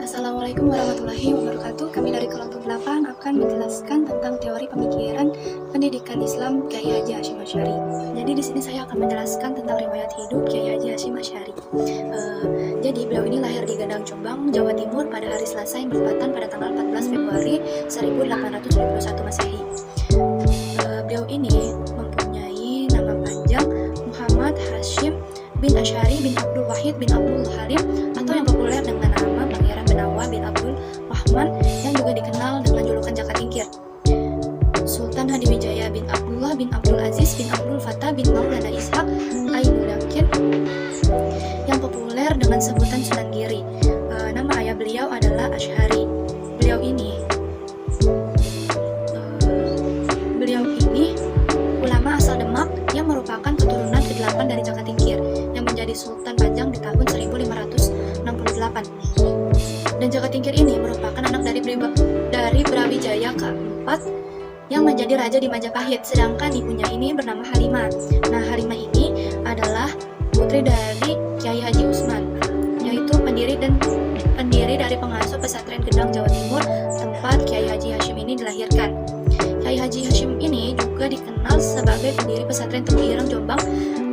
Assalamualaikum warahmatullahi wabarakatuh. Kami dari kelompok 8 akan menjelaskan tentang teori pemikiran pendidikan Islam Kyai Haji Hasyim Asy'ari. Jadi di sini saya akan menjelaskan tentang riwayat hidup Kyai Haji Hasyim Asy'ari. Jadi beliau ini lahir di Gadang Jombang, Jawa Timur pada hari Selasa yang bertepatan pada tanggal 14 Februari 1871 Masehi. Beliau ini mempunyai nama panjang Muhammad Hasyim bin Asy'ari bin Abdul Wahid bin Abdul Halim, atau yang populer dengan nama Pangeran Benawa bin Abdul Rahman, yang juga dikenal dengan julukan Jaka Tingkir. Sultan Hadiwijaya bin Abdullah bin Abdul Aziz bin Abdul Fattah bin Maulana Ishaq Ainul Yakin, yang populer dengan sebutan Sunan Giri. Nama ayah beliau adalah Asy'ari. Beliau ini ulama asal Demak yang merupakan keturunan ke-8 dari Jaka Tingkir yang menjadi Sultan Pajang di tahun 1568. Dan Jaka Tingkir ini merupakan anak dari Brawijaya keempat yang menjadi raja di Majapahit, sedangkan ibunya ini bernama Halimah. Nah, Halimah ini adalah putri dari Kyai Haji Usman, yaitu pendiri dari pengasuh pesantren Gedang, Jawa Timur, tempat Kyai Haji Hasyim ini dilahirkan. Kyai Haji Hasyim ini juga dikenal sebagai pendiri pesantren Tebu Ireng Jombang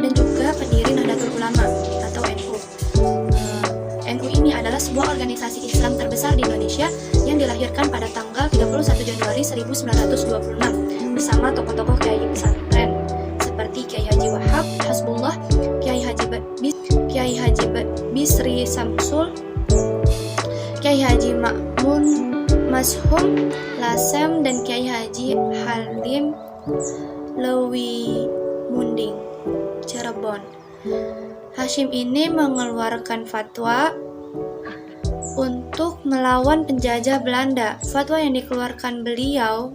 dan juga pendiri Nahdlatul Ulama atau NU. NU ini adalah sebuah organisasi Islam terbesar di Indonesia yang dilahirkan pada tanggal 31 Januari 1926 bersama tokoh-tokoh Kyai pesantren seperti Kyai Haji Wahab Hasbullah, Kyai Haji Bisri Samsul, Kyai Haji Ma'mun Mashum Lasem, dan Kyai Haji Halim Lewi Munding Cirebon. Hasyim ini mengeluarkan fatwa untuk melawan penjajah Belanda. Fatwa yang dikeluarkan beliau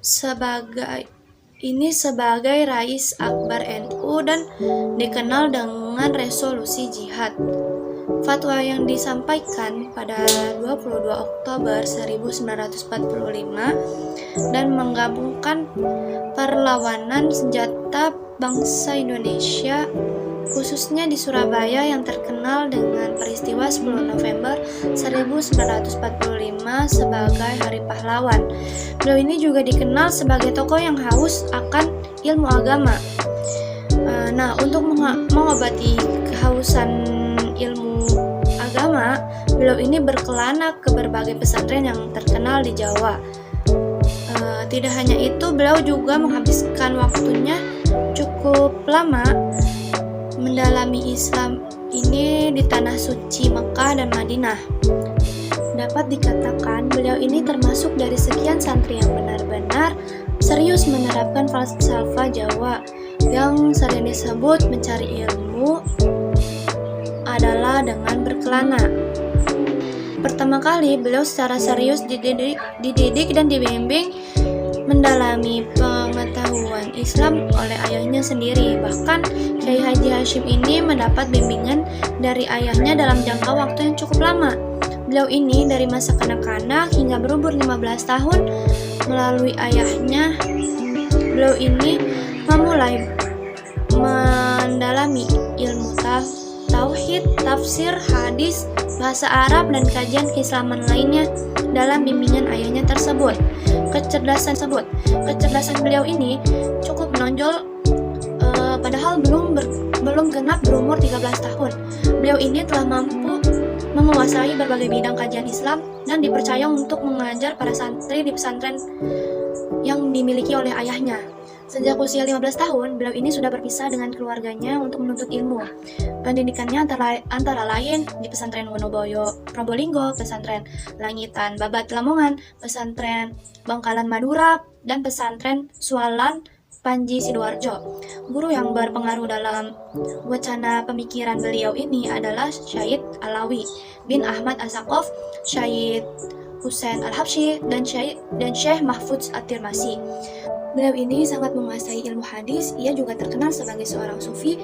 sebagai Rais Akbar NU dan dikenal dengan resolusi jihad. Fatwa yang disampaikan pada 22 Oktober 1945 dan menggabungkan perlawanan senjata bangsa Indonesia, khususnya di Surabaya yang terkenal dengan peristiwa 10 November 1945 sebagai Hari Pahlawan. Beliau ini juga dikenal sebagai tokoh yang haus akan ilmu agama. Nah, untuk mengobati kehausan ilmu agama, beliau ini berkelana ke berbagai pesantren yang terkenal di Jawa. Tidak hanya itu, beliau juga menghabiskan waktunya cukup lama mendalami Islam ini di tanah suci Mekah dan Madinah. Dapat dikatakan beliau ini termasuk dari sekian santri yang benar-benar serius menerapkan falsafah Jawa yang sering disebut mencari ilmu adalah dengan berkelana. Pertama kali beliau secara serius dididik dan dibimbing mendalami pengetahuan Islam oleh ayahnya sendiri. Bahkan Kyai Haji Hasyim ini mendapat bimbingan dari ayahnya dalam jangka waktu yang cukup lama. Beliau ini dari masa kanak-kanak hingga berumur 15 tahun melalui ayahnya, beliau ini memulai mendalami ilmu tauhid, tafsir, hadis, bahasa Arab, dan kajian keislaman lainnya dalam bimbingan ayahnya tersebut. Kecerdasan beliau ini cukup menonjol, padahal belum genap berumur 13 tahun. Beliau ini telah mampu menguasai berbagai bidang kajian Islam dan dipercaya untuk mengajar para santri di pesantren yang dimiliki oleh ayahnya. Sejak usia 15 tahun, beliau ini sudah berpisah dengan keluarganya untuk menuntut ilmu. Pendidikannya antara lain di pesantren Wonoboyo, Probolinggo, pesantren Langitan, Babat Lamongan, pesantren Bangkalan Madura, dan pesantren Sualan Panji Sidoarjo. Guru yang berpengaruh dalam wacana pemikiran beliau ini adalah Syed Alawi bin Ahmad As-Saqaf, Syed Husain Al-Habsyi, dan Syekh Mahfudz At-Tirmasi. Beliau ini sangat menguasai ilmu hadis. Ia juga terkenal sebagai seorang sufi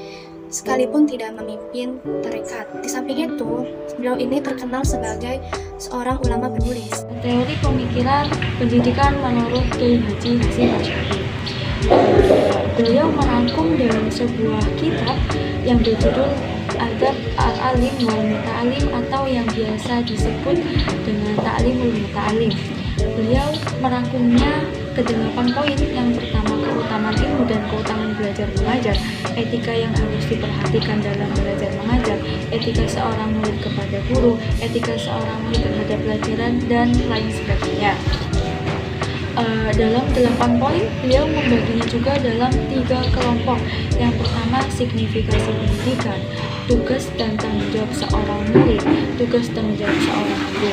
sekalipun tidak memimpin tarekat. Di samping itu, beliau ini terkenal sebagai seorang ulama penulis. Teori pemikiran pendidikan menurut Kyai Haji Hasyim Asy'ari. Beliau merangkum dalam sebuah kitab yang berjudul Adab Al-Alim wal Muta'alim, atau yang biasa disebut dengan Ta'limul Muta'alim. Beliau merangkumnya ke 8 poin. Yang pertama, keutamaan ilmu dan keutamaan belajar mengajar, etika yang harus diperhatikan dalam belajar mengajar, etika seorang murid kepada guru, etika seorang murid terhadap pelajaran, dan lain sebagainya. Dalam 8 poin, beliau membaginya juga dalam 3 kelompok. Yang pertama, signifikasi pendidikan, tugas dan tanggung jawab seorang murid, tugas tanggung jawab seorang guru.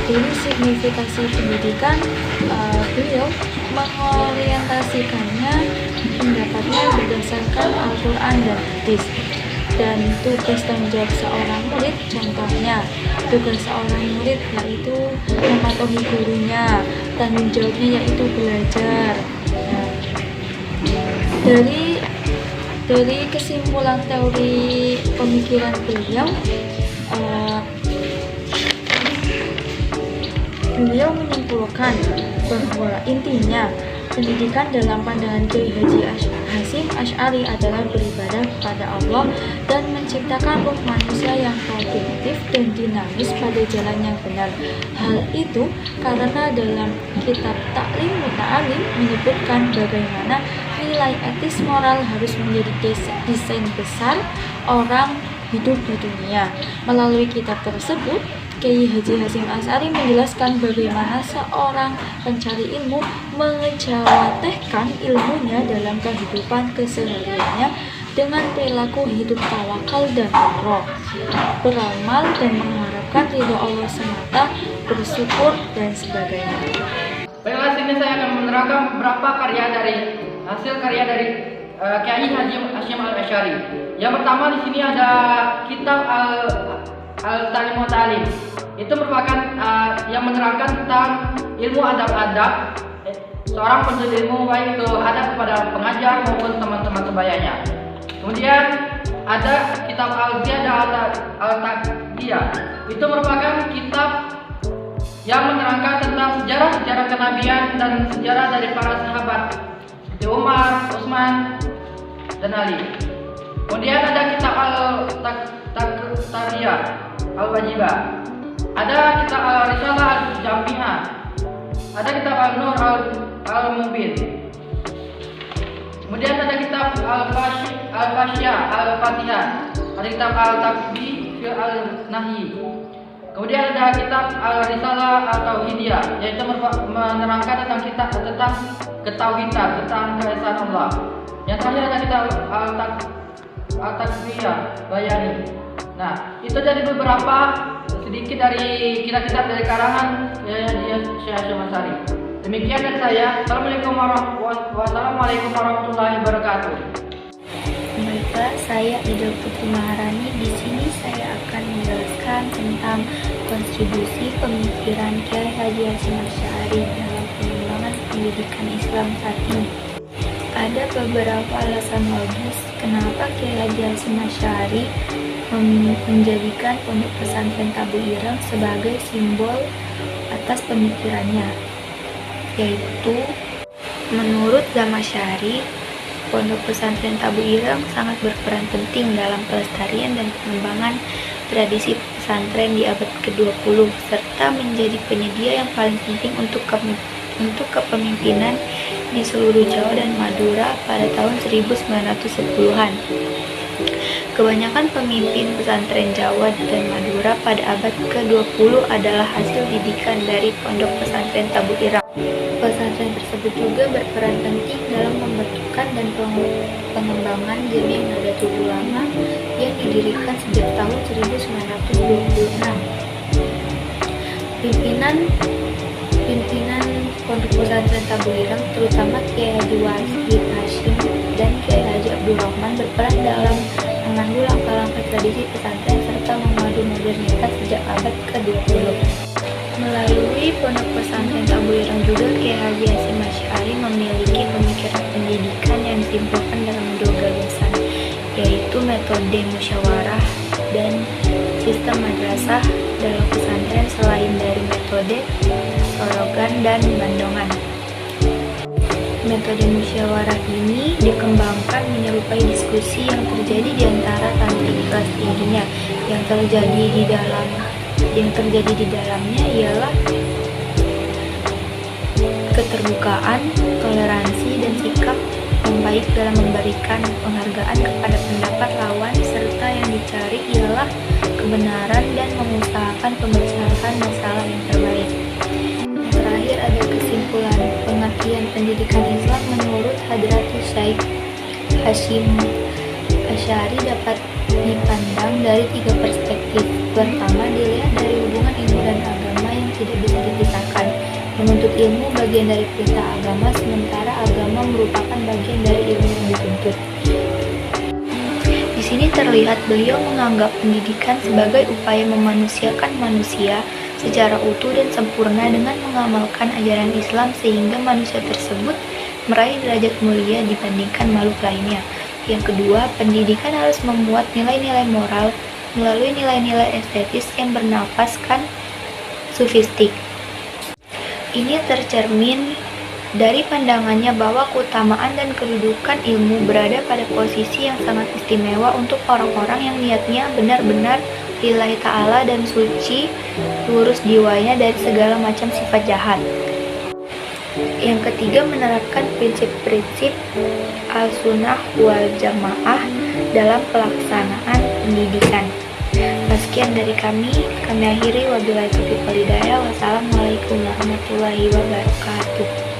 Dari signifikasi pendidikan, beliau mengorientasikannya pendapatnya berdasarkan Al-Quran dan hadis. Dan tugas tanggung jawab seorang murid, contohnya tugas seorang murid yaitu mematuhi gurunya, tanggung jawabnya yaitu belajar. Dari kesimpulan teori pemikiran beliau, beliau menyimpulkan bahwa intinya pendidikan dalam pandangan Kiai Haji Hasyim Asy'ari adalah beribadah kepada Allah dan menciptakan ruh manusia yang produktif dan dinamis pada jalan yang benar. Hal itu karena dalam kitab Ta'lim Muta'alim menyebutkan bagaimana nilai etis moral harus menjadi desain besar orang hidup di dunia. Melalui kitab tersebut, Kiai Haji Hasyim Asy'ari menjelaskan bagaimana seorang pencari ilmu mengejawantahkan ilmunya dalam kehidupan kesehariannya dengan perilaku hidup tawakal dan waro, beramal dan mengharapkan ridho Allah semata, bersyukur dan sebagainya. Baiklah, sini saya akan menerangkan beberapa hasil karya dari Kiai Haji Hasyim Asy'ari. Yang pertama, di sini ada kitab Al-Ta'lim Muta'alim. Itu merupakan yang menerangkan tentang ilmu adab-adab seorang penuntut ilmu, baik itu adab kepada pengajar maupun teman-teman sebayanya. Kemudian ada kitab Al-Ziyadah Al-Taqiyah. Itu merupakan kitab yang menerangkan tentang sejarah kenabian dan sejarah dari para sahabat seperti Umar, Utsman, dan Ali. Kemudian ada kitab Al-Taqiyah Al-Wajibah. Ada kitab Al-Risalah Al-Jami'ah. Ada kitab Al-Nur Al-Mubin. Kemudian ada kitab Al-Fasyah Al-Fatihah. Ada kitab Al-Taqbi Fil Al-Nahi. Kemudian ada kitab Al-Risalah Al-Tauhidiyah, yaitu menerangkan tentang ketauhidan, tentang keesaan Allah. Yang terakhir ada kitab Al-Taqbiyah Bayani. Nah, itu jadi beberapa sedikit dari kitab-kitab dari karangan Syekh Hasyim Asy'ari. Demikian dari saya. Assalamualaikum warahmatullahi wabarakatuh. Baiklah, saya Idul Putri Maharani. Di sini saya akan menjelaskan tentang kontribusi pemikiran Kiai Haji Hasyim Asy'ari dalam pengembangan pendidikan Islam saat ini. Ada beberapa alasan logis kenapa Kiai Haji Hasyim Asy'ari menjadikan pondok pesantren Tabu Ireng sebagai simbol atas pemikirannya, yaitu menurut Zamasyari, pondok pesantren Tabu Ireng sangat berperan penting dalam pelestarian dan pengembangan tradisi pesantren di abad ke-20 serta menjadi penyedia yang paling penting untuk kepemimpinan di seluruh Jawa dan Madura pada tahun 1910-an. Kebanyakan pemimpin pesantren Jawa dan Madura pada abad ke-20 adalah hasil didikan dari pondok pesantren Tabu Ireng. Pesantren tersebut juga berperan penting dalam pembentukan dan pengembangan Jamiah Nahdlatul Ulama yang didirikan sejak tahun 1926. Pimpinan pondok pesantren Tabu Ireng, terutama Kiai Haji Wahid Hasyim dan Kiai Haji Abdul Rahman, berperan dalam memandu langkah-langkah tradisi pesantren serta memadu modernitas sejak abad ke-20. Melalui pondok pesantren Tabu Ireng juga Kiai Haji Hasyim Asy'ari memiliki pemikiran pendidikan yang disimpulkan dalam dua gagasan, yaitu metode musyawarah dan sistem madrasah dalam pesantren selain dari metode sorogan dan bandongan. Metode musyawarah ini dikembangkan menyerupai diskusi yang terjadi di antara santri di kelas tingginya. Yang terjadi di dalamnya ialah keterbukaan, toleransi, dan sikap yang baik dalam memberikan penghargaan kepada pendapat lawan, serta yang dicari ialah kebenaran dan mengusahakan pemecahan masalah yang terbaik. Yang terakhir ada kesimpulan. Pengertian pendidikan Islam menurut Hadratus Syaikh Hasyim Asy'ari dapat dipandang dari 3 perspektif. Pertama, dilihat dari hubungan ilmu dan agama yang tidak bisa dipisahkan. Menuntut ilmu bagian dari perintah agama, sementara agama merupakan bagian dari ilmu yang dituntut. Di sini terlihat beliau menganggap pendidikan sebagai upaya memanusiakan manusia secara utuh dan sempurna dengan mengamalkan ajaran Islam sehingga manusia tersebut meraih derajat mulia dibandingkan makhluk lainnya. Yang kedua, pendidikan harus memuat nilai-nilai moral melalui nilai-nilai estetis yang bernafaskan sufistik. Ini tercermin dari pandangannya bahwa keutamaan dan kedudukan ilmu berada pada posisi yang sangat istimewa untuk orang-orang yang niatnya benar-benar lillahi ta'ala dan suci, lurus jiwanya dari segala macam sifat jahat. Yang ketiga, menerapkan prinsip-prinsip al-sunnah wal jamaah dalam pelaksanaan pendidikan. Sekian dari kami akhiri. Wabillahi taufiq wal hidayah. Wassalamualaikum warahmatullahi wabarakatuh.